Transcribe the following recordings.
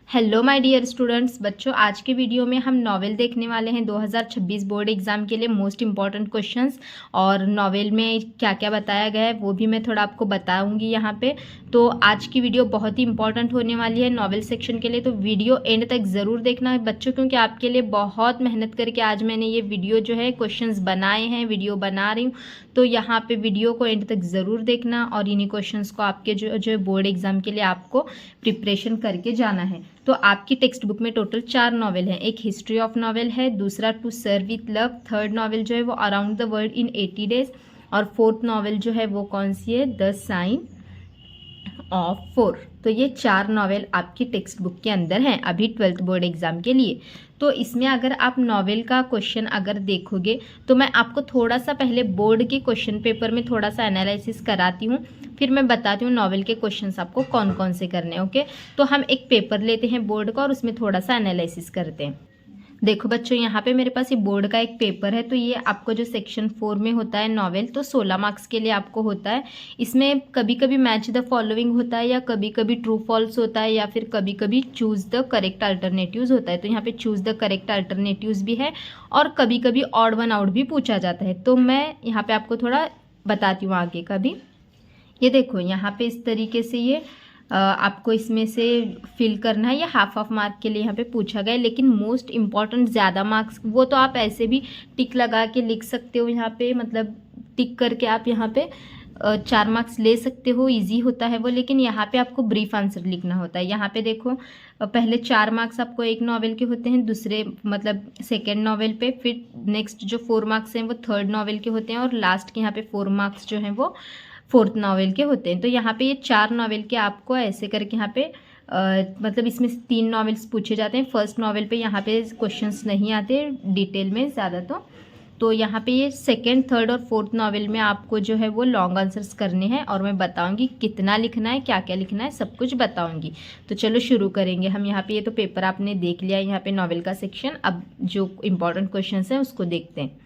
Hello my dear students. बच्चों, आज के वीडियो में हम नॉवेल देखने वाले हैं 2026 बोर्ड एग्जाम के लिए मोस्ट इम्पॉर्टेंट क्वेश्चंस। और नॉवेल में क्या क्या बताया गया है वो भी मैं थोड़ा आपको बताऊंगी यहाँ पे। तो आज की वीडियो बहुत ही इंपॉर्टेंट होने वाली है नॉवेल सेक्शन के लिए, तो वीडियो एंड तक ज़रूर देखना है बच्चों, क्योंकि आपके लिए बहुत मेहनत करके आज मैंने ये वीडियो जो है क्वेश्चंस बनाए हैं, वीडियो बना रही हूँ। तो यहाँ पे वीडियो को एंड तक ज़रूर देखना और इन्हीं क्वेश्चंस को आपके जो बोर्ड एग्जाम के लिए आपको प्रिपरेशन करके जाना है। तो आपकी टेक्स्ट बुक में टोटल 4 नॉवेल हैं। एक हिस्ट्री ऑफ नॉवेल है, दूसरा to sir with love, third novel जो है वो around the world in 80 days, और फोर्थ नॉवेल जो है वो कौन सी है, द साइन ऑफ 4। तो ये 4 नॉवेल आपकी टेक्स्ट बुक के अंदर हैं अभी 12th बोर्ड एग्जाम के लिए। तो इसमें अगर आप नॉवेल का क्वेश्चन अगर देखोगे तो मैं आपको थोड़ा सा पहले बोर्ड के क्वेश्चन पेपर में थोड़ा सा एनालिसिस कराती हूँ, फिर मैं बताती हूँ नॉवेल के क्वेश्चंस आपको कौन कौन से करने हैं। ओके, तो हम एक पेपर लेते हैं बोर्ड का और उसमें थोड़ा सा एनालिसिस करते हैं। देखो बच्चों, यहाँ पे मेरे पास ये बोर्ड का एक पेपर है। तो ये आपको जो सेक्शन 4 में होता है नॉवेल, तो 16 मार्क्स के लिए आपको होता है। इसमें कभी कभी मैच द फॉलोइंग होता है, या कभी कभी ट्रू फॉल्स होता है, या फिर कभी कभी चूज द करेक्ट अल्टरनेटिव्स होता है। तो यहाँ पे चूज द करेक्ट अल्टरनेटिव्स भी है, और कभी कभी ऑड वन आउट भी पूछा जाता है। तो मैं यहाँ पे आपको थोड़ा बताती हूँ आगे का भी। ये देखो, यहाँ पे इस तरीके से ये आपको इसमें से फिल करना है। ये हाफ मार्क के लिए यहाँ पे पूछा गया है, लेकिन मोस्ट इम्पॉर्टेंट ज़्यादा मार्क्स वो तो आप ऐसे भी टिक लगा के लिख सकते हो यहाँ पे, मतलब टिक करके आप यहाँ पे 4 मार्क्स ले सकते हो, इजी होता है वो। लेकिन यहाँ पे आपको ब्रीफ आंसर लिखना होता है। यहाँ पे देखो, पहले 4 मार्क्स आपको एक नॉवेल के होते हैं, दूसरे मतलब सेकेंड नॉवेल पे, फिर नेक्स्ट जो 4 मार्क्स हैं वो थर्ड नॉवेल के होते हैं, और लास्ट के यहाँ पे 4 मार्क्स जो हैं वो फोर्थ नॉवेल के होते हैं। तो यहाँ पे ये 4 नॉवेल के आपको ऐसे करके यहाँ पे मतलब इसमें 3 नॉवेल्स पूछे जाते हैं। फर्स्ट नॉवेल पे यहाँ पे क्वेश्चंस नहीं आते डिटेल में ज़्यादा। तो यहाँ पे ये सेकंड, थर्ड और फोर्थ नॉवेल में आपको जो है वो लॉन्ग आंसर्स करने हैं, और मैं बताऊंगी कितना लिखना है, क्या क्या लिखना है, सब कुछ बताऊंगी। तो चलो शुरू करेंगे हम। यहाँ पे ये तो पेपर आपने देख लिया यहाँ पे नॉवेल का सेक्शन। अब जो इम्पोर्टेंट क्वेश्चन हैं उसको देखते हैं।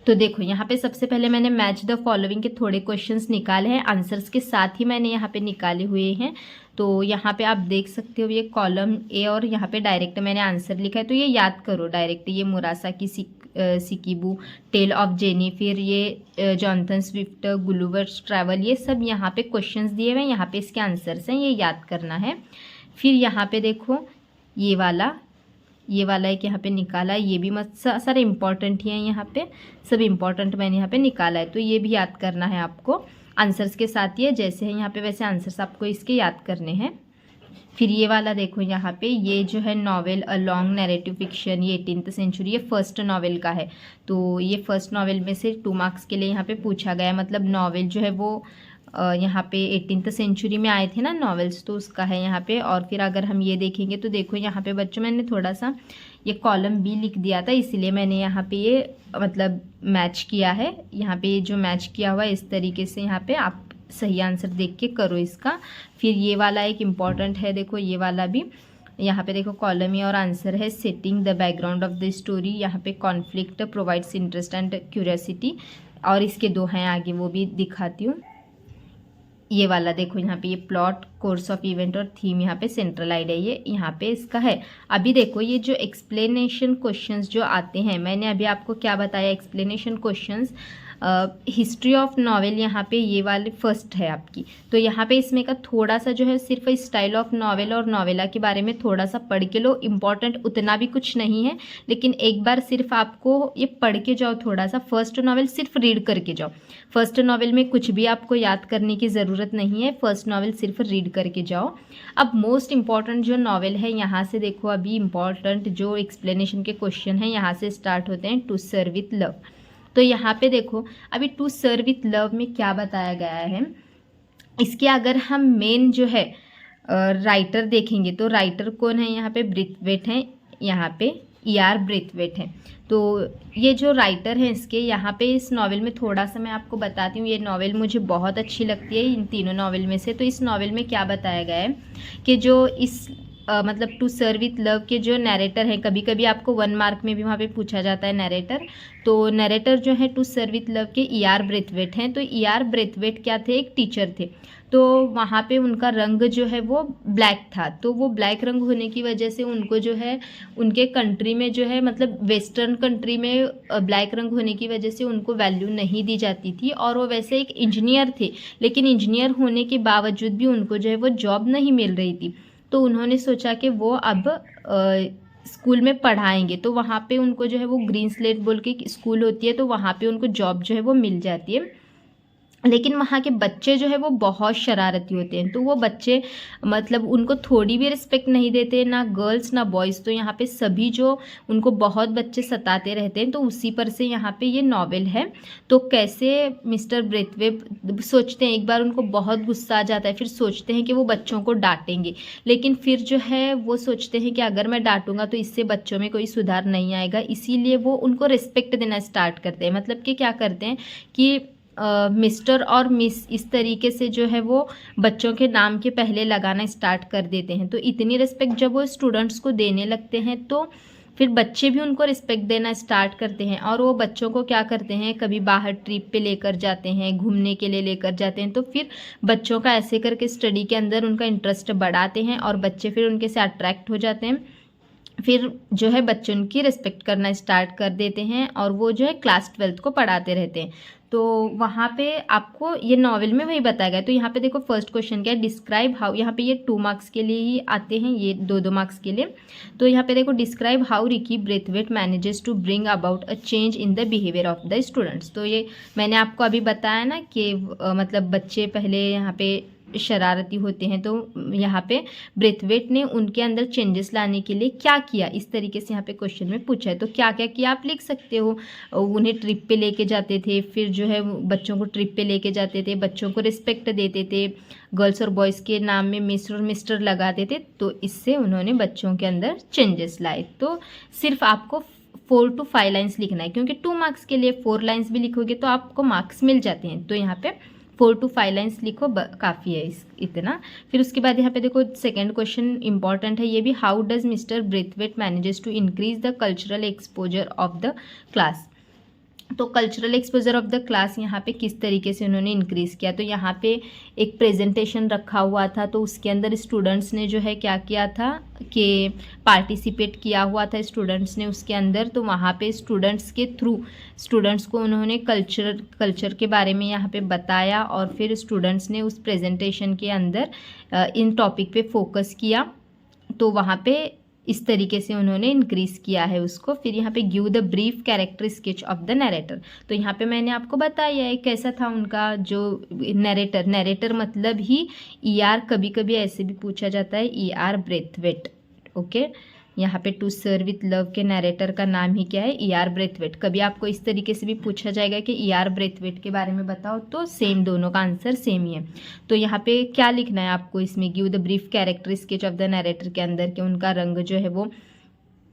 तो देखो, यहाँ पे सबसे पहले मैंने मैच द फॉलोइंग के थोड़े क्वेश्चंस निकाले हैं, आंसर्स के साथ ही मैंने यहाँ पे निकाले हुए हैं। तो यहाँ पे आप देख सकते हो ये कॉलम ए, और यहाँ पे डायरेक्ट मैंने आंसर लिखा है। तो ये याद करो डायरेक्ट, ये मुरासाकी सिकिबू, टेल ऑफ जेनी, फिर ये जॉनथन स्विफ्ट, गुलिवर्स ट्रैवल, ये सब यहाँ पे क्वेश्चंस दिए हुए हैं। यहाँ पे इसके आंसर्स हैं, ये याद करना है। फिर यहाँ पे देखो ये वाला एक यहाँ पे निकाला है, ये भी मत सारे इंपॉर्टेंट ही हैं, यहाँ पे सब इंपॉर्टेंट मैंने यहाँ पे निकाला है। तो ये भी याद करना है आपको, आंसर्स के साथ ये जैसे हैं यहाँ पे वैसे आंसर्स आपको इसके याद करने हैं। फिर ये वाला देखो, यहाँ पे ये जो है novel a long narrative fiction, ये 18th सेंचुरी, ये फर्स्ट नॉवेल का है। तो ये फर्स्ट नॉवेल में से 2 मार्क्स के लिए यहाँ पे पूछा गया है। मतलब नॉवेल जो है वो यहाँ पे 18th सेंचुरी में आए थे ना नॉवेल्स, तो उसका है यहाँ पे। और फिर अगर हम ये देखेंगे तो देखो यहाँ पे बच्चों मैंने थोड़ा सा ये कॉलम बी लिख दिया था, इसीलिए मैंने यहाँ पे ये मतलब मैच किया है। यहाँ पे ये जो मैच किया हुआ है इस तरीके से यहाँ पे आप सही आंसर देख के करो इसका। फिर ये वाला एक इम्पॉर्टेंट है, देखो ये वाला भी। यहाँ पे देखो कॉलम ए और आंसर है setting the background of the story. यहाँ पे conflict provides interest and curiosity, और इसके 2 हैं आगे, वो भी दिखाती हूँ। ये वाला देखो, यहाँ पे ये प्लॉट, कोर्स ऑफ इवेंट और थीम, यहाँ पे सेंट्रल आइडिया ये यहाँ पे इसका है। अभी देखो ये जो एक्सप्लेनेशन क्वेश्चंस जो आते हैं, मैंने अभी आपको क्या बताया, explanation questions history of novel, यहाँ पे ये वाले फर्स्ट है आपकी। तो यहाँ पे इसमें का थोड़ा सा जो है सिर्फ स्टाइल ऑफ नॉवेल और नॉवेला के बारे में थोड़ा सा पढ़ के लो, इम्पॉर्टेंट उतना भी कुछ नहीं है, लेकिन एक बार सिर्फ आपको ये पढ़ के जाओ थोड़ा सा। फर्स्ट नॉवेल सिर्फ रीड करके जाओ, फर्स्ट नॉवेल में कुछ भी आपको याद करने की ज़रूरत नहीं है, फर्स्ट नॉवेल सिर्फ रीड करके जाओ। अब मोस्ट इम्पॉर्टेंट जो नॉवेल है यहाँ से देखो, अभी इम्पॉर्टेंट जो एक्सप्लेनेशन के क्वेश्चन हैं यहाँ से स्टार्ट होते हैं, टू सर्व विथ लव। तो यहाँ पे देखो अभी टू सर्व विथ लव में क्या बताया गया है, इसके अगर हम मेन जो है राइटर देखेंगे तो राइटर कौन है, यहाँ पे ब्रेथवेट है, यहाँ पे E.R. ब्रेथवेट है। तो ये जो राइटर हैं इसके, यहाँ पे इस नॉवेल में थोड़ा सा मैं आपको बताती हूँ। ये नॉवेल मुझे बहुत अच्छी लगती है इन तीनों नॉवेल में से। तो इस नॉवेल में क्या बताया गया है कि जो इस मतलब टू सर्व विथ लव के जो नैरेटर हैं, कभी कभी आपको 1 मार्क में भी वहाँ पे पूछा जाता है नैरेटर। तो नैरेटर जो है टू सर्व विथ लव के E.R. ब्रेथवेट हैं। तो E.R. ब्रेथवेट क्या थे, एक टीचर थे। तो वहाँ पे उनका रंग जो है वो ब्लैक था। तो वो ब्लैक रंग होने की वजह से उनको जो है उनके कंट्री में जो है मतलब वेस्टर्न कंट्री में ब्लैक रंग होने की वजह से उनको वैल्यू नहीं दी जाती थी। और वो वैसे एक इंजीनियर थे, लेकिन इंजीनियर होने के बावजूद भी उनको जो है वो जॉब नहीं मिल रही थी। तो उन्होंने सोचा कि वो अब स्कूल में पढ़ाएंगे। तो वहाँ पे उनको जो है वो ग्रीन स्लेट बोल के स्कूल होती है, तो वहाँ पे उनको जॉब जो है वो मिल जाती है। लेकिन वहाँ के बच्चे जो है वो बहुत शरारती होते हैं। तो वो बच्चे मतलब उनको थोड़ी भी रिस्पेक्ट नहीं देते, ना गर्ल्स ना बॉयज़। तो यहाँ पे सभी जो उनको बहुत बच्चे सताते रहते हैं। तो उसी पर से यहाँ पे ये नॉवेल है। तो कैसे मिस्टर ब्रेथवेट सोचते हैं, एक बार उनको बहुत गुस्सा आ जाता है, फिर सोचते हैं कि वो बच्चों को डांटेंगे। लेकिन फिर जो है वो सोचते हैं कि अगर मैं डांटूंगा तो इससे बच्चों में कोई सुधार नहीं आएगा। इसीलिए वो उनको रिस्पेक्ट देना स्टार्ट करते हैं। मतलब कि क्या करते हैं कि मिस्टर और मिस इस तरीके से जो है वो बच्चों के नाम के पहले लगाना स्टार्ट कर देते हैं। तो इतनी रिस्पेक्ट जब वो स्टूडेंट्स को देने लगते हैं तो फिर बच्चे भी उनको रिस्पेक्ट देना स्टार्ट करते हैं। और वो बच्चों को क्या करते हैं, कभी बाहर ट्रिप पे लेकर जाते हैं, घूमने के लिए लेकर जाते हैं। तो फिर बच्चों का ऐसे करके स्टडी के अंदर उनका इंटरेस्ट बढ़ाते हैं और बच्चे फिर उनके से अट्रैक्ट हो जाते हैं। फिर जो है बच्चे उनकी रिस्पेक्ट करना स्टार्ट कर देते हैं और वो जो है क्लास 12th को पढ़ाते रहते हैं। तो वहाँ पे आपको ये नॉवेल में वही बताया गया है। तो यहाँ पे देखो फर्स्ट क्वेश्चन क्या है, डिस्क्राइब हाउ। यहाँ पे ये 2 मार्क्स के लिए ही आते हैं, ये 2 मार्क्स के लिए। तो यहाँ पे देखो describe how Ricky Braithwaite manages to bring about a change in the behaviour of the students. तो ये मैंने आपको अभी बताया ना कि मतलब बच्चे पहले यहाँ पे शरारती होते हैं। तो यहाँ पे ब्रेथवेट ने उनके अंदर चेंजेस लाने के लिए क्या किया, इस तरीके से यहाँ पे क्वेश्चन में पूछा है। तो क्या क्या किया आप लिख सकते हो। उन्हें ट्रिप पे लेके जाते थे, फिर जो है बच्चों को ट्रिप पे लेके जाते थे, बच्चों को रिस्पेक्ट देते थे, गर्ल्स और बॉयज़ के नाम में मिस और मिस्टर लगाते थे। तो इससे उन्होंने बच्चों के अंदर चेंजेस लाए। तो सिर्फ आपको 4 to 5 लाइन्स लिखना है, क्योंकि 2 मार्क्स के लिए 4 लाइन्स भी लिखोगे तो आपको मार्क्स मिल जाते हैं। तो यहाँ पे 4 to 5 लाइन्स लिखो, काफ़ी है इतना। फिर उसके बाद यहाँ पे देखो सेकंड क्वेश्चन इंपॉर्टेंट है ये भी, how does mister Brathwaite manages to increase the cultural exposure of the class. तो cultural exposure of the class यहाँ पे किस तरीके से उन्होंने इंक्रीज़ किया। तो यहाँ पे एक प्रेजेंटेशन रखा हुआ था, तो उसके अंदर स्टूडेंट्स ने जो है क्या किया था कि पार्टिसिपेट किया हुआ था स्टूडेंट्स ने उसके अंदर। तो वहाँ पे स्टूडेंट्स के थ्रू स्टूडेंट्स को उन्होंने कल्चर के बारे में यहाँ पे बताया और फिर स्टूडेंट्स ने उस प्रेजेंटेशन के अंदर इन टॉपिक पे फोकस किया। तो वहाँ पे इस तरीके से उन्होंने इंक्रीज़ किया है उसको। फिर यहाँ पे give the brief character sketch of the narrator. तो यहाँ पे मैंने आपको बताया है कैसा था उनका जो नरेटर मतलब ही ER, कभी कभी ऐसे भी पूछा जाता है ER ब्रेथवेट। ओके, यहाँ पे टू सर्व विथ लव के नरेटर का नाम ही क्या है, ER ब्रेथवेट। कभी आपको इस तरीके से भी पूछा जाएगा कि ER ब्रेथवेट के बारे में बताओ, तो सेम, दोनों का आंसर सेम ही है। तो यहाँ पे क्या लिखना है आपको इसमें, give the brief character sketch of the narrator के अंदर कि उनका रंग जो है वो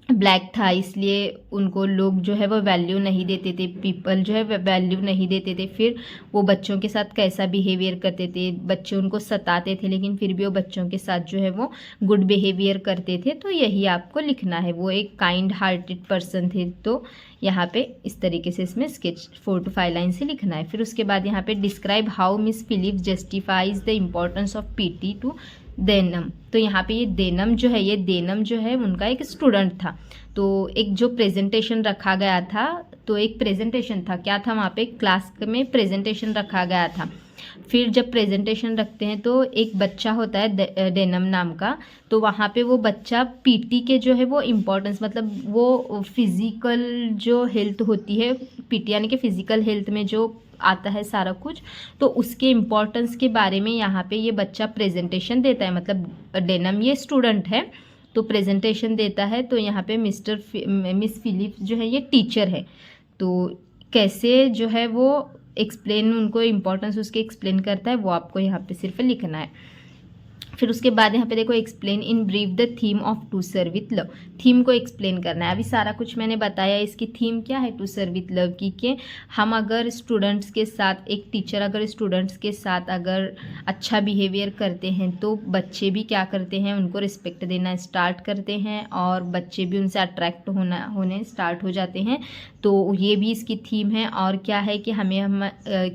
ब्लैक था, इसलिए उनको लोग जो है वो वैल्यू नहीं देते थे, पीपल जो है वैल्यू नहीं देते थे। फिर वो बच्चों के साथ कैसा बिहेवियर करते थे, बच्चे उनको सताते थे लेकिन फिर भी वो बच्चों के साथ जो है वो गुड बिहेवियर करते थे। तो यही आपको लिखना है, वो एक काइंड हार्टेड पर्सन थे। तो यहाँ पे इस तरीके से इसमें स्केच 4 to 5 लाइन से लिखना है। फिर उसके बाद यहाँ पे describe how miss Phillips justifies the importance of PT to them. तो यहाँ पे ये देनम जो है, ये देनम जो है उनका एक स्टूडेंट था। तो एक जो प्रेजेंटेशन रखा गया था, तो एक प्रेजेंटेशन था, क्या था वहाँ पे क्लास में प्रेजेंटेशन रखा गया था। फिर जब प्रेजेंटेशन रखते हैं तो एक बच्चा होता है डेनम नाम का, तो वहाँ पे वो बच्चा PT के जो है वो इम्पोर्टेंस, मतलब वो फिज़िकल जो हेल्थ होती है, PT यानी कि फ़िज़िकल हेल्थ में जो आता है सारा कुछ, तो उसके इम्पोर्टेंस के बारे में यहाँ पे ये बच्चा प्रेजेंटेशन देता है। मतलब डेनम ये स्टूडेंट है तो प्रेजेंटेशन देता है। तो यहाँ पे मिस फिलिप्स जो है ये टीचर है, तो कैसे जो है वो एक्सप्लेन, उनको इम्पोर्टेंस उसके एक्सप्लेन करता है, वो आपको यहाँ पे सिर्फ लिखना है। फिर उसके बाद यहाँ पे देखो explain in brief the theme of to sir with love. Theme को एक्सप्लेन करना है। अभी सारा कुछ मैंने बताया। इसकी थीम क्या है टू सर्व विथ लव की, कि हम अगर स्टूडेंट्स के साथ, एक टीचर अगर स्टूडेंट्स के साथ अगर अच्छा बिहेवियर करते हैं तो बच्चे भी क्या करते हैं, उनको रिस्पेक्ट देना स्टार्ट करते हैं और बच्चे भी उनसे अट्रैक्ट होने स्टार्ट हो जाते हैं। तो ये भी इसकी थीम है। और क्या है कि हम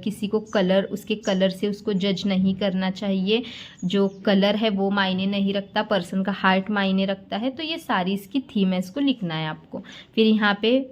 किसी को कलर, उसके कलर से उसको जज नहीं करना चाहिए। जो कलर है वो मायने नहीं रखता, पर्सन का हार्ट मायने रखता है। तो ये सारी इसकी थीम है, इसको लिखना है आपको। फिर यहाँ पे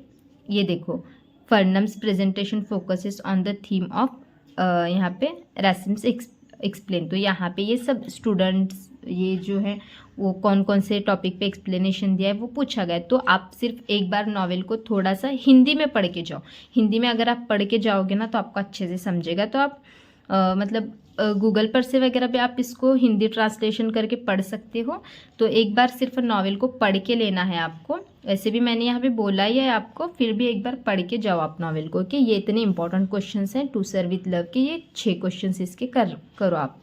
ये देखो, Farnum's presentation focuses on the theme of, यहाँ पे रेसिम्स एक्सप्लेन। तो यहाँ पे ये सब स्टूडेंट्स ये जो है वो कौन कौन से टॉपिक पे एक्सप्लेनेशन दिया है वो पूछा गया। तो आप सिर्फ एक बार नॉवेल को थोड़ा सा हिंदी में पढ़ के जाओ। हिंदी में अगर आप पढ़ के जाओगे ना तो आपको अच्छे से समझेगा। तो आप मतलब गूगल पर से वगैरह भी आप इसको हिंदी ट्रांसलेशन करके पढ़ सकते हो। तो एक बार सिर्फ नॉवेल को पढ़ के लेना है आपको। वैसे भी मैंने यहाँ पे बोला ही है आपको, फिर भी एक बार पढ़ के जाओ आप नॉवेल को, कि ये इतने इंपॉर्टेंट क्वेश्चंस हैं टू सर्व विथ लव के। ये 6 क्वेश्चंस इसके करो आप।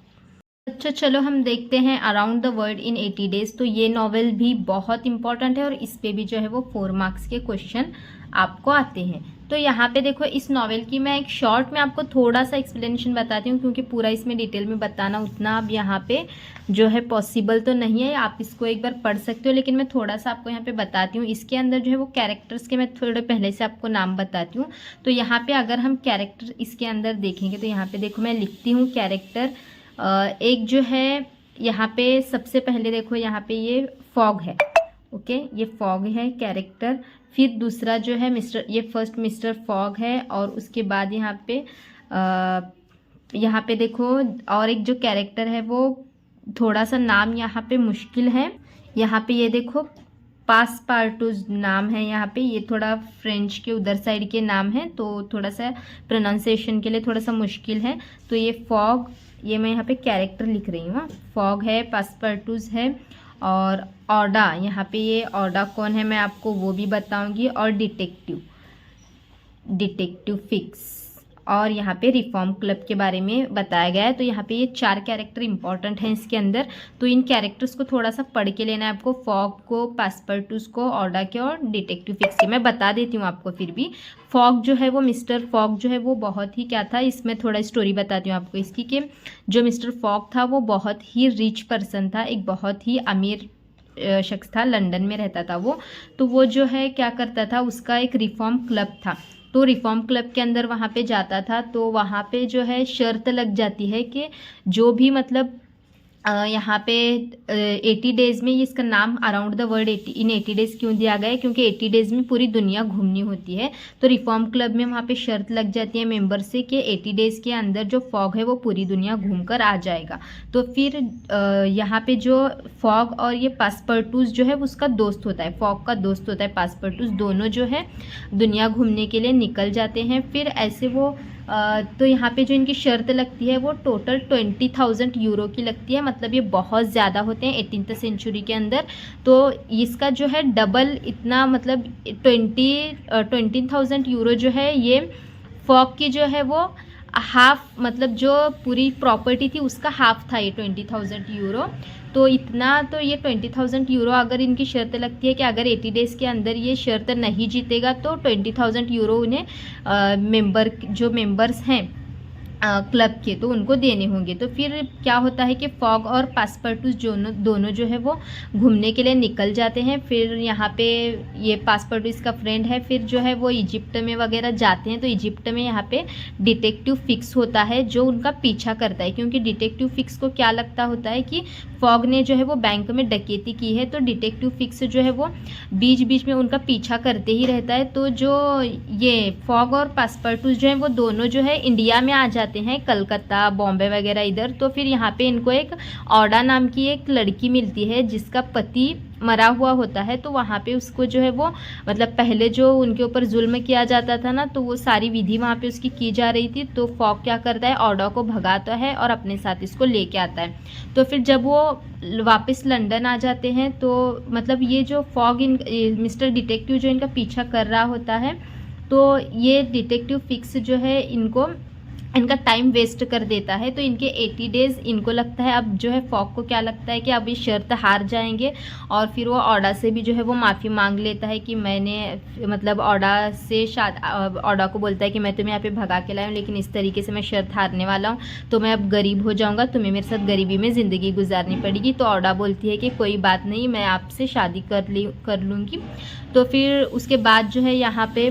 अच्छा चलो हम देखते हैं around the world in 80 days. तो ये नॉवेल भी बहुत इंपॉर्टेंट है और इस पे भी जो है वो 4 मार्क्स के क्वेश्चन आपको आते हैं। तो यहाँ पे देखो, इस नॉवेल की मैं एक शॉर्ट में आपको थोड़ा सा एक्सप्लेनेशन बताती हूँ, क्योंकि पूरा इसमें डिटेल में बताना उतना अब यहाँ पे जो है पॉसिबल तो नहीं है। आप इसको एक बार पढ़ सकते हो, लेकिन मैं थोड़ा सा आपको यहाँ पे बताती हूँ। इसके अंदर जो है वो कैरेक्टर्स के मैं थोड़े पहले से आपको नाम बताती हूँ। तो यहाँ पे अगर हम कैरेक्टर इसके अंदर देखेंगे तो यहाँ पे देखो मैं लिखती हूँ कैरेक्टर। एक जो है यहाँ पे सबसे पहले देखो, यहाँ पे ये फॉग है। ओके, ये फॉग है कैरेक्टर। फिर दूसरा जो है मिस्टर, ये फर्स्ट मिस्टर फॉग है। और उसके बाद यहाँ पे देखो और एक जो कैरेक्टर है वो थोड़ा सा नाम यहाँ पे मुश्किल है। यहाँ पे ये देखो पासपार्टूज नाम है। यहाँ पे ये थोड़ा फ्रेंच के उधर साइड के नाम है, तो थोड़ा सा प्रोनाउंसिएशन के लिए थोड़ा सा मुश्किल है। तो ये फॉग, ये मैं यहाँ पे कैरेक्टर लिख रही हूँ। फॉग है, पासपार्टूज है और ऑडा, यहाँ पे ये ऑडा कौन है मैं आपको वो भी बताऊंगी। और डिटेक्टिव फिक्स, और यहाँ पे रिफॉर्म क्लब के बारे में बताया गया है। तो यहाँ पे ये 4 कैरेक्टर इंपॉर्टेंट हैं इसके अंदर। तो इन कैरेक्टर्स को थोड़ा सा पढ़ के लेना है आपको, फॉग को, पासपर्टूस को, ऑडा के और डिटेक्टिव फिक्स के। मैं बता देती हूँ आपको। फिर भी फॉग जो है वो, मिस्टर फॉग जो है वो बहुत ही क्या था, इसमें थोड़ा स्टोरी बताती हूँ आपको इसकी, कि जो मिस्टर फॉग था वो बहुत ही रिच पर्सन था, एक बहुत ही अमीर शख्स था, लंदन में रहता था वो। तो वो जो है क्या करता था, उसका एक रिफॉर्म क्लब था। तो रिफॉर्म क्लब के अंदर वहाँ पे जाता था। तो वहाँ पे जो है शर्त लग जाती है कि जो भी मतलब यहाँ पे 80 डेज़ में, ये इसका नाम around the world in 80 days क्यों दिया गया है, क्योंकि 80 डेज़ में पूरी दुनिया घूमनी होती है। तो रिफॉर्म क्लब में वहाँ पे शर्त लग जाती है मेंबर से कि 80 डेज़ के अंदर जो फॉग है वो पूरी दुनिया घूमकर आ जाएगा। तो फिर यहाँ पे जो फॉग और ये पासपर्टूस जो है वो उसका दोस्त होता है, फॉग का दोस्त होता है पासपर्टूस, दोनों जो है दुनिया घूमने के लिए निकल जाते हैं। फिर ऐसे वो तो यहाँ पे जो इनकी शर्त लगती है वो टोटल 20,000 यूरो की लगती है। मतलब ये बहुत ज़्यादा होते हैं 18th सेंचुरी के अंदर। तो इसका जो है डबल इतना, मतलब 20,000 यूरो जो है ये फॉग की जो है वो हाफ, मतलब जो पूरी प्रॉपर्टी थी उसका हाफ था ये 20,000 यूरो। तो इतना, तो ये 20,000 यूरो अगर इनकी शर्त लगती है कि अगर 80 डेज़ के अंदर ये शर्त नहीं जीतेगा तो 20,000 यूरो उन्हें जो मेंबर्स हैं क्लब के, तो उनको देने होंगे। तो फिर क्या होता है कि फॉग और पासपर्टूस दोनों जो है वो घूमने के लिए निकल जाते हैं। फिर यहाँ पे ये पासपर्टूस का फ्रेंड है, फिर जो है वो इजिप्ट में वगैरह जाते हैं। तो इजिप्ट में यहाँ पे डिटेक्टिव फिक्स होता है जो उनका पीछा करता है, क्योंकि डिटेक्टिव फिक्स को क्या लगता होता है कि फॉग ने जो है वो बैंक में डकैती की है। तो डिटेक्टिव फिक्स जो है वो बीच बीच में उनका पीछा करते ही रहता है। तो जो ये फॉग और पासपर्टूस जो है वो दोनों जो है इंडिया में आ जाते हैं, कलकत्ता, बॉम्बे वगैरह इधर। तो फिर यहाँ पे इनको एक ऑडा नाम की एक लड़की मिलती है जिसका पति मरा हुआ होता है। तो वहाँ पे उसको जो है वो, मतलब पहले जो उनके ऊपर जुल्म किया जाता था ना, तो वो सारी विधि वहाँ पे उसकी की जा रही थी। तो फॉग क्या करता है, ऑडा को भगाता है और अपने साथ इसको लेके आता है। तो फिर जब वो वापस लंदन आ जाते हैं तो मतलब ये जो फॉग मिस्टर डिटेक्टिव जो इनका पीछा कर रहा होता है, तो ये डिटेक्टिव फिक्स जो है इनको इनका टाइम वेस्ट कर देता है। तो इनके 80 डेज़ इनको लगता है, अब जो है फॉग को क्या लगता है कि अब ये शर्त हार जाएंगे, और फिर वो ओडा से भी जो है वो माफ़ी मांग लेता है कि मैंने मतलब ओडा से ओडा को बोलता है कि मैं तुम्हें यहाँ पे भगा के लाया हूँ, लेकिन इस तरीके से मैं शर्त हारने वाला हूँ, तो मैं अब गरीब हो जाऊँगा, तुम्हें मेरे साथ गरीबी में ज़िंदगी गुजारनी पड़ेगी। तो ओडा बोलती है कि कोई बात नहीं, मैं आपसे शादी कर लूँगी। तो फिर उसके बाद जो है यहाँ पे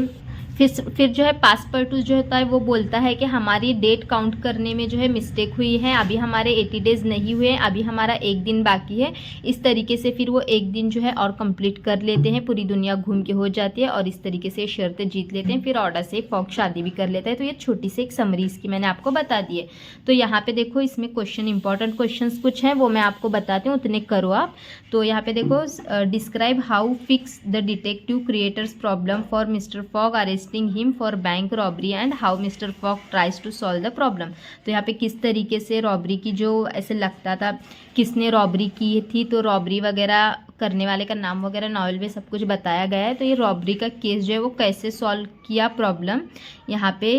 फिर जो है पासपर्टूस जो होता है वो बोलता है कि हमारी डेट काउंट करने में जो है मिस्टेक हुई है, अभी हमारे 80 डेज़ नहीं हुए, अभी हमारा एक दिन बाकी है। इस तरीके से फिर वो एक दिन जो है और कंप्लीट कर लेते हैं, पूरी दुनिया घूम के हो जाती है, और इस तरीके से शर्तें जीत लेते हैं। फिर ऑर्डर से फॉग शादी भी कर लेता है। तो ये छोटी सी एक समरी इसकी मैंने आपको बता दी है। तो यहाँ पे देखो इसमें क्वेश्चन, इंपॉर्टेंट क्वेश्चन कुछ हैं वो मैं आपको बताती हूँ, उतने करो आप। तो यहाँ पे देखो, describe how Fix the detective creates problem for mister Fogg arresting him for bank robbery and how mister Fogg tries to solve the problem. तो यहाँ पे किस तरीके से रॉबरी की, जो ऐसे लगता था किसने रॉबरी की थी, तो रॉबरी वगैरह करने वाले का नाम वगैरह नॉवल में सब कुछ बताया गया है। तो ये रॉबरी का केस जो है वो कैसे सॉल्व किया प्रॉब्लम, यहाँ पे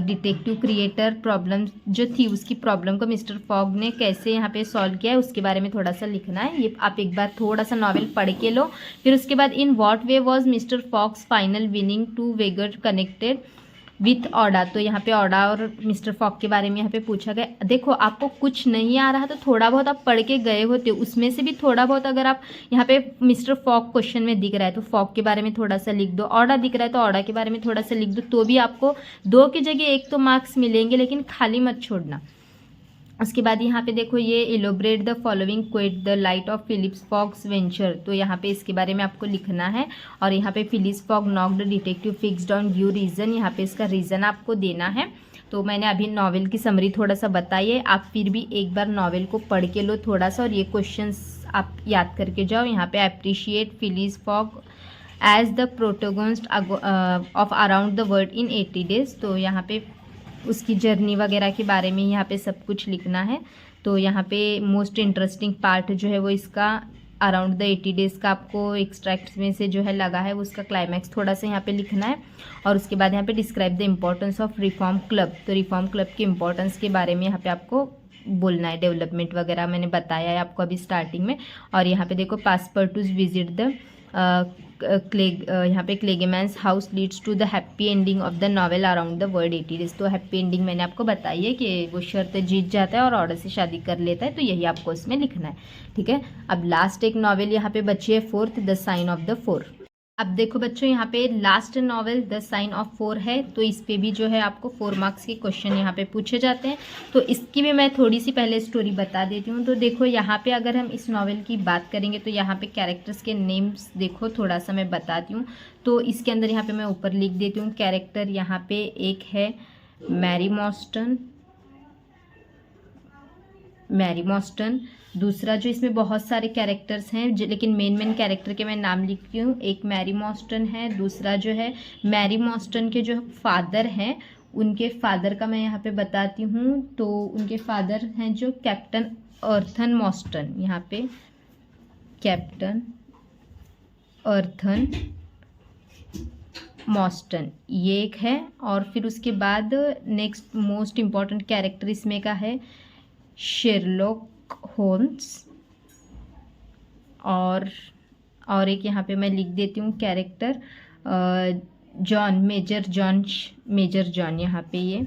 डिटेक्टिव क्रिएटर प्रॉब्लम जो थी उसकी प्रॉब्लम को मिस्टर फॉग ने कैसे यहाँ पे सॉल्व किया है उसके बारे में थोड़ा सा लिखना है। ये आप एक बार थोड़ा सा नॉवेल पढ़ के लो। फिर उसके बाद in what way was mister Fogg's final winning to wager connected with Aouda. तो यहाँ पे ऑडा और मिस्टर फॉग के बारे में यहाँ पे पूछा गया। देखो आपको कुछ नहीं आ रहा तो थोड़ा बहुत आप पढ़ के गए होते, उसमें से भी थोड़ा बहुत अगर आप यहाँ पे मिस्टर फॉग क्वेश्चन में दिख रहा है तो फॉग के बारे में थोड़ा सा लिख दो, ऑडा दिख रहा है तो ऑडा के बारे में थोड़ा सा लिख दो, तो भी आपको 2 की जगह 1 तो मार्क्स मिलेंगे, लेकिन खाली मत छोड़ना। उसके बाद यहाँ पे देखो, ये elaborate the following quote the light of Phileas Fogg's venture. तो यहाँ पे इसके बारे में आपको लिखना है। और यहाँ पे Phileas Fogg knocked detective fixed on due reason, यहाँ पे इसका रीज़न आपको देना है। तो मैंने अभी नॉवेल की समरी थोड़ा सा बताई है, आप फिर भी एक बार नॉवेल को पढ़ के लो थोड़ा सा, और ये क्वेश्चंस आप याद करके जाओ। यहाँ पे appreciate Phileas Fogg as the protagonist of around the world in 80 days. तो यहाँ पे उसकी जर्नी वगैरह के बारे में यहाँ पे सब कुछ लिखना है। तो यहाँ पे मोस्ट इंटरेस्टिंग पार्ट जो है वो इसका अराउंड द 80 डेज़ का आपको एक्सट्रैक्ट्स में से जो है लगा है, वो उसका क्लाइमैक्स थोड़ा सा यहाँ पे लिखना है। और उसके बाद यहाँ पे describe the importance of reform club. तो रिफॉर्म क्लब की इम्पोर्टेंस के बारे में यहाँ पे आपको बोलना है, डेवलपमेंट वगैरह मैंने बताया है आपको अभी स्टार्टिंग में। और यहाँ पे देखो, पासपर्टूस विजिट द यहाँ पे Clegeman's house leads to the happy ending of the novel around the world 80 days. तो हैप्पी एंडिंग मैंने आपको बताई है कि वो शर्त जीत जाता है और ऑर्डर से शादी कर लेता है, तो यही आपको इसमें लिखना है। ठीक है, अब लास्ट एक नॉवेल यहाँ पे बची है 4th, the sign of the 4। अब देखो बच्चों, यहाँ पे last novel the sign of 4 है। तो इस पे भी जो है आपको 4 मार्क्स के क्वेश्चन यहाँ पे पूछे जाते हैं। तो इसकी भी मैं थोड़ी सी पहले स्टोरी बता देती हूँ। तो देखो यहाँ पे अगर हम इस नॉवेल की बात करेंगे तो यहाँ पे कैरेक्टर्स के नेम्स देखो थोड़ा सा मैं बताती हूँ। तो इसके अंदर यहाँ पे मैं ऊपर लिख देती हूँ कैरेक्टर। यहाँ पे एक है मैरी मॉस्टन। दूसरा जो इसमें बहुत सारे कैरेक्टर्स हैं लेकिन मेन कैरेक्टर के मैं नाम लिखती हूँ। एक मैरी मॉस्टन है, दूसरा जो है मैरी मॉस्टन के जो फादर हैं उनके फादर का मैं यहाँ पे बताती हूँ। तो उनके फादर हैं जो कैप्टन अर्थन मॉस्टन, यहाँ पे कैप्टन अर्थन मॉस्टन ये एक है। और फिर उसके बाद नेक्स्ट मोस्ट इम्पॉर्टेंट कैरेक्टर इसमें का है शेरलॉक होम्स। और एक यहाँ पे मैं लिख देती हूँ कैरेक्टर मेजर जॉन। यहाँ पे ये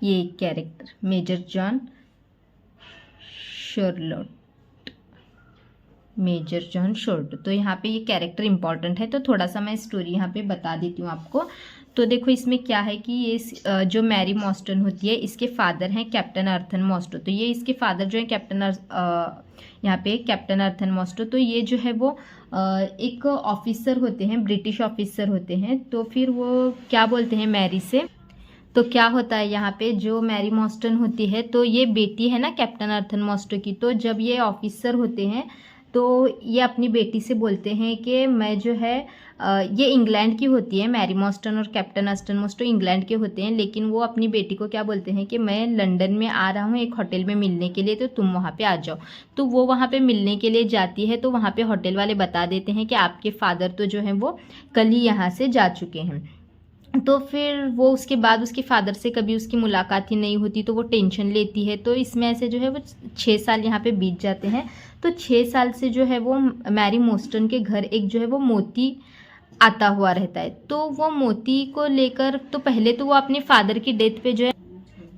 एक कैरेक्टर मेजर जॉन शॉर्ट। तो यहाँ पे ये कैरेक्टर इंपॉर्टेंट है, तो थोड़ा सा मैं स्टोरी यहाँ पे बता देती हूँ आपको। तो देखो इसमें क्या है कि ये जो मैरी मॉस्टन होती है इसके फादर हैं कैप्टन अर्थन मॉस्टो। तो ये इसके फादर जो है यहाँ पे कैप्टन अर्थन मॉस्टो। तो ये जो है वो एक ऑफिसर होते हैं, ब्रिटिश ऑफिसर होते हैं। तो फिर वो क्या बोलते हैं मैरी से, तो क्या होता है यहाँ पे जो मैरी मॉस्टन होती है तो ये बेटी है ना कैप्टन अर्थन मॉस्टो की। तो जब ये ऑफिसर होते हैं तो ये अपनी बेटी से बोलते हैं कि मैं जो है ये इंग्लैंड की होती है, मैरी मॉस्टन और कैप्टन अर्थन मॉस्टो इंग्लैंड के होते हैं, लेकिन वो अपनी बेटी को क्या बोलते हैं कि मैं लंदन में आ रहा हूँ एक होटल में मिलने के लिए, तो तुम वहाँ पे आ जाओ। तो वो वहाँ पे मिलने के लिए जाती है। तो वहाँ पे होटल वाले बता देते हैं कि आपके फादर तो जो है वो कल ही यहाँ से जा चुके हैं। तो फिर वो उसके बाद उसके फादर से कभी उसकी मुलाकात ही नहीं होती, तो वो टेंशन लेती है। तो इसमें ऐसे जो है वो 6 साल यहाँ पे बीत जाते हैं। तो 6 साल से जो है वो मैरी मोस्टन के घर एक जो है वो मोती आता हुआ रहता है। तो वो मोती को लेकर, तो पहले तो वो अपने फादर की डेथ पे जो है,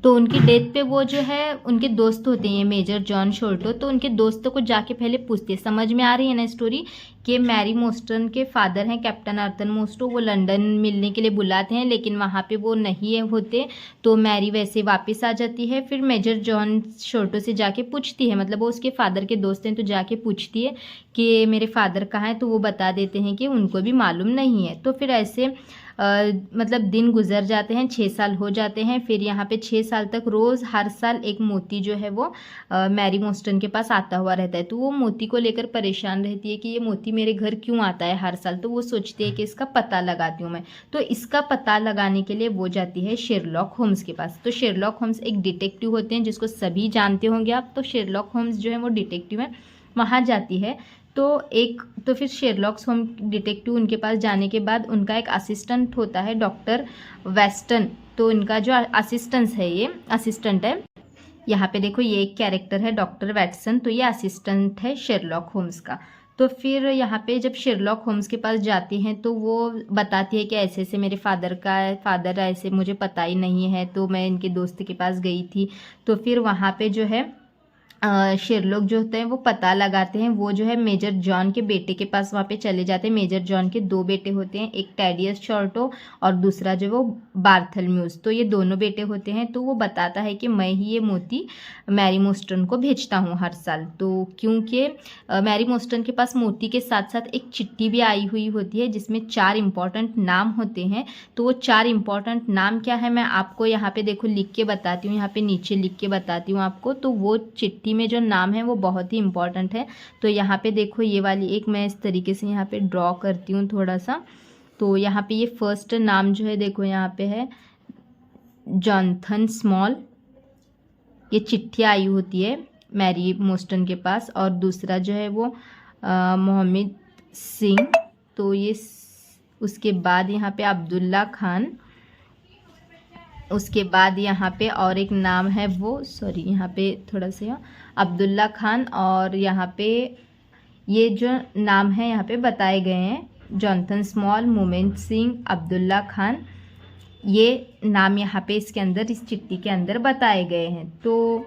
तो उनकी डेथ पे वो जो है उनके दोस्त होते हैं मेजर जॉन शोल्टो, तो उनके दोस्तों को जाके पहले पूछते हैं। समझ में आ रही है ना स्टोरी, कि मैरी मोस्टन के फादर हैं कैप्टन आर्थर मोस्टो, वो लंदन मिलने के लिए बुलाते हैं, लेकिन वहाँ पे वो नहीं होते। तो मैरी वैसे वापस आ जाती है। फिर मेजर जॉन शोल्टो से जाके पूछती है, मतलब वो उसके फादर के दोस्त हैं, तो जाके पूछती है कि मेरे फादर कहाँ हैं। तो वो बता देते हैं कि उनको भी मालूम नहीं है। तो फिर ऐसे मतलब दिन गुजर जाते हैं, 6 साल हो जाते हैं। फिर यहाँ पे 6 साल तक रोज़ हर साल एक मोती जो है वो मैरी मोस्टन के पास आता हुआ रहता है। तो वो मोती को लेकर परेशान रहती है कि ये मोती मेरे घर क्यों आता है हर साल। तो वो सोचती है कि इसका पता लगाती हूँ मैं। तो इसका पता लगाने के लिए वो जाती है शेरलॉक होम्स के पास। तो शेरलॉक होम्स एक डिटेक्टिव होते हैं जिसको सभी जानते होंगे आप। तो शेरलॉक होम्स जो है वो डिटेक्टिव है, वहाँ जाती है। तो फिर शेरलॉक होम डिटेक्टिव उनके पास जाने के बाद उनका एक असिस्टेंट होता है डॉक्टर वेस्टन। तो इनका जो असिस्टेंट है, यहाँ पे देखो ये एक कैरेक्टर है डॉक्टर वैटसन, तो ये असिस्टेंट है शेरलॉक होम्स का। तो फिर यहाँ पे जब शेरलॉक होम्स के पास जाती हैं तो वो बताती है कि ऐसे ऐसे मेरे फादर ऐसे मुझे पता ही नहीं है, तो मैं इनके दोस्त के पास गई थी। तो फिर वहाँ पे जो है शेरलॉक जो होते हैं वो पता लगाते हैं। वो जो है मेजर जॉन के बेटे के पास वहाँ पे चले जाते हैं। मेजर जॉन के 2 बेटे होते हैं, एक टैडियस शॉर्टो और दूसरा जो वो बार्थलम्यूस। तो ये दोनों बेटे होते हैं। तो वो बताता है कि मैं ही ये मोती मैरी मोस्टन को भेजता हूँ हर साल। तो क्योंकि मैरी मोस्टन के पास मोती के साथ साथ एक चिट्ठी भी आई हुई होती है जिसमें 4 इंपॉर्टेंट नाम होते हैं। तो वो 4 इंपॉर्टेंट नाम क्या है मैं आपको यहाँ पे देखो लिख के बताती हूँ, यहाँ पे नीचे लिख के बताती हूँ आपको। तो वो चिट्ठी में जो नाम है वो बहुत ही इंपॉर्टेंट है। तो यहाँ पे देखो ये वाली एक मैं इस तरीके से यहाँ पे ड्रॉ करती हूँ थोड़ा सा। तो यहाँ पे ये फर्स्ट नाम जो है देखो यहाँ पे है जॉनथन स्मॉल, ये चिट्ठी आई होती है मैरी मोस्टन के पास। और दूसरा जो है वो मोहम्मद सिंह। तो ये उसके बाद यहाँ पे अब्दुल्ला खान। उसके बाद यहाँ पे और एक नाम है वो यहाँ पे थोड़ा सा अब्दुल्ला खान। और यहाँ पे ये जो नाम है यहाँ पे बताए गए हैं जॉनथन स्मॉल, मोहम्मद सिंह, अब्दुल्ला खान, ये नाम यहाँ पे इसके अंदर इस चिट्ठी के अंदर बताए गए हैं। तो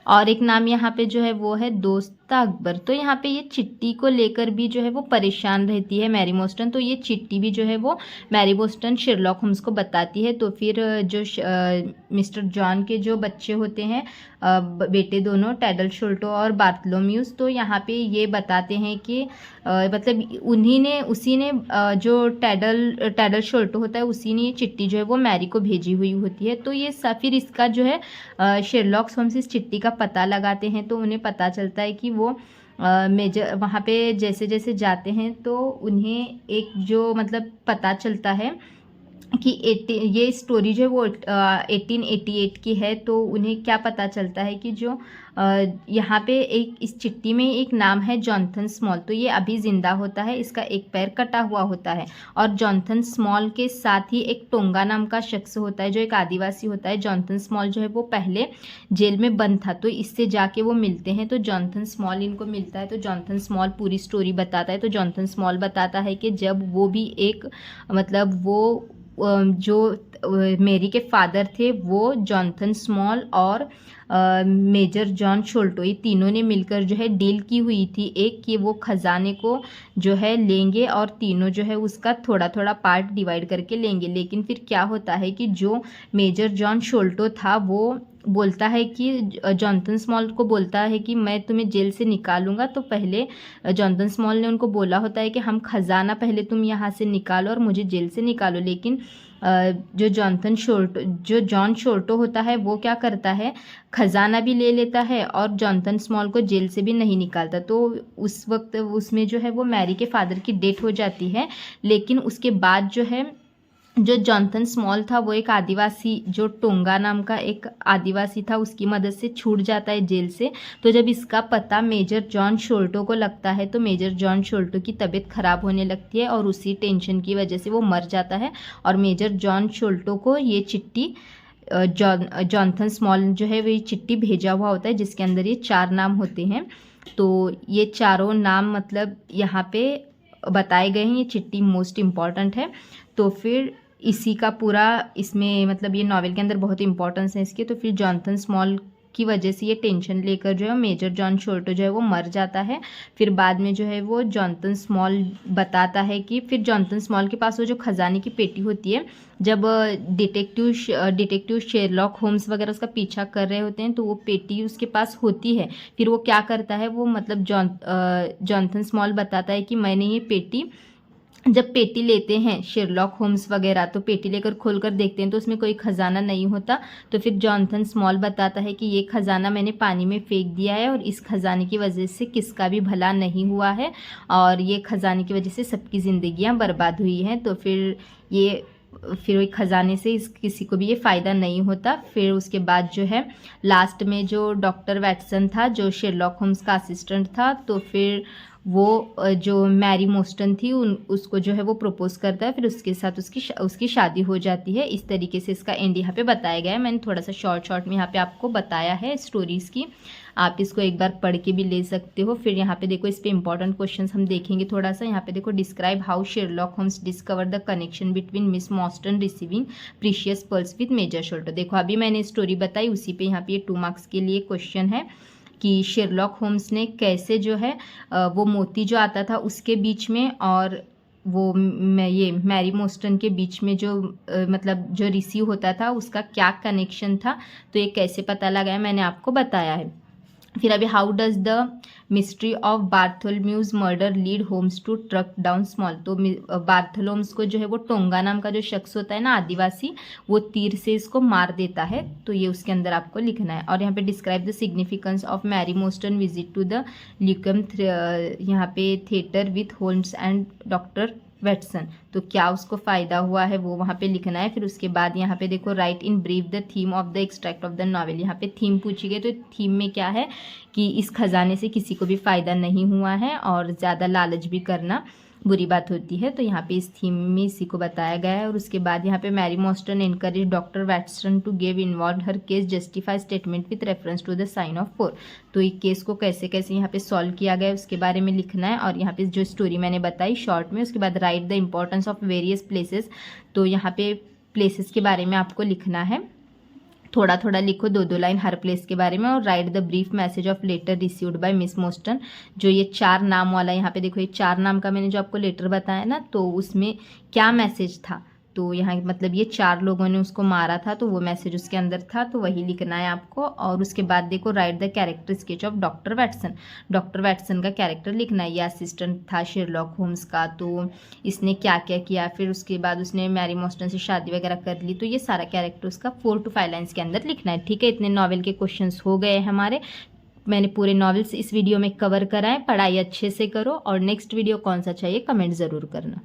और एक नाम यहाँ पे जो है वो है दोस्त अकबर। तो यहाँ पे ये चिट्ठी को लेकर भी जो है वो परेशान रहती है मैरी मोस्टन। तो ये चिट्ठी भी जो है वो मैरी मोस्टन शेरलॉक होम्स को बताती है। तो फिर जो मिस्टर जॉन के जो बच्चे होते हैं बेटे दोनों टैडल शोल्टो और बार्थलोम्यूस, तो यहाँ पे ये बताते हैं कि मतलब उसी ने जो टैडल शोल्टो होता है उसी ने ये चिट्ठी जो है वो मैरी को भेजी हुई होती है। तो ये फिर इसका जो है शेरलॉक होम्स इस चिट्ठी का पता लगाते हैं। तो उन्हें पता चलता है कि वो मेजर वहाँ पे जैसे जैसे जाते हैं तो उन्हें एक जो मतलब पता चलता है कि ये स्टोरी जो है वो 1888 की है। तो उन्हें क्या पता चलता है कि जो यहाँ पे एक इस चिट्ठी में एक नाम है जॉनथन स्मॉल, तो ये अभी ज़िंदा होता है, इसका एक पैर कटा हुआ होता है। और जॉनथन स्मॉल के साथ ही एक टोंगा नाम का शख्स होता है जो एक आदिवासी होता है। जॉनथन स्मॉल जो है वो पहले जेल में बंद था, तो इससे जाके वो मिलते हैं। तो जॉनथन स्मॉल इनको मिलता है। तो जॉनथन स्मॉल पूरी स्टोरी बताता है। तो जॉनथन स्मॉल बताता है कि जब वो भी एक मतलब वो जो मेरी के फादर थे वो जॉनथन स्मॉल और मेजर जॉन शोल्टो, ये तीनों ने मिलकर जो है डील की हुई थी एक कि वो ख़जाने को जो है लेंगे और तीनों जो है उसका थोड़ा थोड़ा पार्ट डिवाइड करके लेंगे। लेकिन फिर क्या होता है कि जो मेजर जॉन शोल्टो था वो बोलता है कि जॉनथन स्मॉल को बोलता है कि मैं तुम्हें जेल से निकालूंगा। तो पहले जॉनथन स्मॉल ने उनको बोला होता है कि हम खजाना पहले तुम यहाँ से निकालो और मुझे जेल से निकालो। लेकिन जो जॉन शोल्टो होता है वो क्या करता है, खजाना भी ले लेता है और जॉनथन स्मॉल को जेल से भी नहीं निकालता। तो उस वक्त उसमें जो है वो मैरी के फादर की डेथ हो जाती है। लेकिन उसके बाद जो है जो जॉनथन स्मॉल था वो एक आदिवासी, जो टोंगा नाम का एक आदिवासी था, उसकी मदद से छूट जाता है जेल से। तो जब इसका पता मेजर जॉन शोल्टो को लगता है तो मेजर जॉन शोल्टो की तबीयत खराब होने लगती है और उसी टेंशन की वजह से वो मर जाता है। और मेजर जॉन शोल्टो को ये चिट्ठी जॉनथन स्मॉल जो है वो चिट्ठी भेजा हुआ होता है, जिसके अंदर ये 4 नाम होते हैं। तो ये चारों नाम मतलब यहाँ पे बताए गए हैं, ये चिट्ठी मोस्ट इम्पॉर्टेंट है। तो फिर इसी का पूरा इसमें मतलब ये नॉवेल के अंदर बहुत इंपॉर्टेंस है इसके। तो फिर जॉनथन स्मॉल की वजह से ये टेंशन लेकर जो है मेजर जॉन शोल्टो जो है वो मर जाता है। फिर बाद में जो है वो जॉनथन स्मॉल बताता है कि फिर जॉनथन स्मॉल के पास वो जो खजाने की पेटी होती है, जब डिटेक्टिव शेरलॉक होम्स वगैरह उसका पीछा कर रहे होते हैं तो वो पेटी उसके पास होती है। फिर वो क्या करता है, वो मतलब जॉनथन स्मॉल बताता है कि मैंने ये पेटी, जब पेटी लेते हैं शेरलॉक होम्स वगैरह तो पेटी लेकर खोलकर देखते हैं तो उसमें कोई ख़जाना नहीं होता। तो फिर जॉनथन स्मॉल बताता है कि ये ख़जाना मैंने पानी में फेंक दिया है और इस ख़जाने की वजह से किसका भी भला नहीं हुआ है और ये ख़जाने की वजह से सबकी ज़िंदगियां बर्बाद हुई हैं। तो फिर ख़जाने से किसी को भी ये फ़ायदा नहीं होता। फिर उसके बाद जो है लास्ट में जो डॉक्टर वैटसन था जो शेरलॉक होम्स का असिस्टेंट था, तो फिर वो जो मैरी मोस्टन थी उसको जो है वो प्रपोज करता है, फिर उसके साथ उसकी शादी हो जाती है। इस तरीके से इसका एंड यहाँ पे बताया गया है। मैंने थोड़ा सा शॉर्ट में यहाँ पे आपको बताया है स्टोरीज़ की, आप इसको एक बार पढ़ के भी ले सकते हो। फिर यहाँ पे देखो इस पे इंपॉर्टेंट क्वेश्चंस हम देखेंगे थोड़ा सा। यहाँ पे देखो describe how Sherlock Holmes discover the connection between miss Morstan receiving precious pearls with major Sholto. देखो अभी मैंने स्टोरी बताई, उसी पे यहाँ पे ये 2 मार्क्स के लिए क्वेश्चन है कि शेरलॉक होम्स ने कैसे जो है वो मोती जो आता था उसके बीच में और वो ये मैरी मोस्टन के बीच में जो मतलब जो रिसीव होता था उसका क्या कनेक्शन था, तो ये कैसे पता लगा है मैंने आपको बताया है। फिर अभी how does the mystery of Bartholomew's murder lead Holmes to track down Small. तो बार्थोलोम्स को जो है वो टोंगा नाम का जो शख्स होता है ना आदिवासी, वो तीर से इसको मार देता है। तो ये उसके अंदर आपको लिखना है। और यहाँ पे describe the significance of Mary Morstan visit to the Lyceum यहाँ पे theatre with Holmes and doctor Watson. तो क्या उसको फ़ायदा हुआ है वो वहाँ पे लिखना है। फिर उसके बाद यहाँ पे देखो right in brief the theme of the extract of the novel. यहाँ पे थीम पूछी गई, तो थीम में क्या है कि इस खजाने से किसी को भी फ़ायदा नहीं हुआ है और ज़्यादा लालच भी करना बुरी बात होती है। तो यहाँ पे इस थीम में इसी को बताया गया है। और उसके बाद यहाँ पे Mary Morstan encourage doctor Watson to give involve her case justify statement with reference to the sign of 4। तो ये केस को कैसे कैसे यहाँ पे सॉल्व किया गया है उसके बारे में लिखना है। और यहाँ पे जो स्टोरी मैंने बताई शॉर्ट में, उसके बाद right the importance of various places. तो यहाँ पे प्लेसेस के बारे में आपको लिखना है, थोड़ा थोड़ा लिखो, 2-2 लाइन हर प्लेस के बारे में। और write the brief message of letter received by miss Morstan. जो ये 4 नाम वाला यहाँ पे देखो, ये 4 नाम का मैंने जो आपको लेटर बताया ना, तो उसमें क्या मैसेज था, तो यहाँ मतलब ये 4 लोगों ने उसको मारा था तो वो मैसेज उसके अंदर था, तो वही लिखना है आपको। और उसके बाद देखो right the character sketch of doctor Watson. Doctor Watson का कैरेक्टर लिखना है। ये असिस्टेंट था शेरलॉक होम्स का, तो इसने क्या क्या किया, फिर उसके बाद उसने मैरी मॉस्टन से शादी वगैरह कर ली, तो ये सारा कैरेक्टर उसका 4 to 5 लाइन्स के अंदर लिखना है। ठीक है, इतने नॉवेल के क्वेश्चन हो गए हमारे। मैंने पूरे नॉवेल्स इस वीडियो में कवर कराएं। पढ़ाई अच्छे से करो और नेक्स्ट वीडियो कौन सा चाहिए कमेंट ज़रूर करना।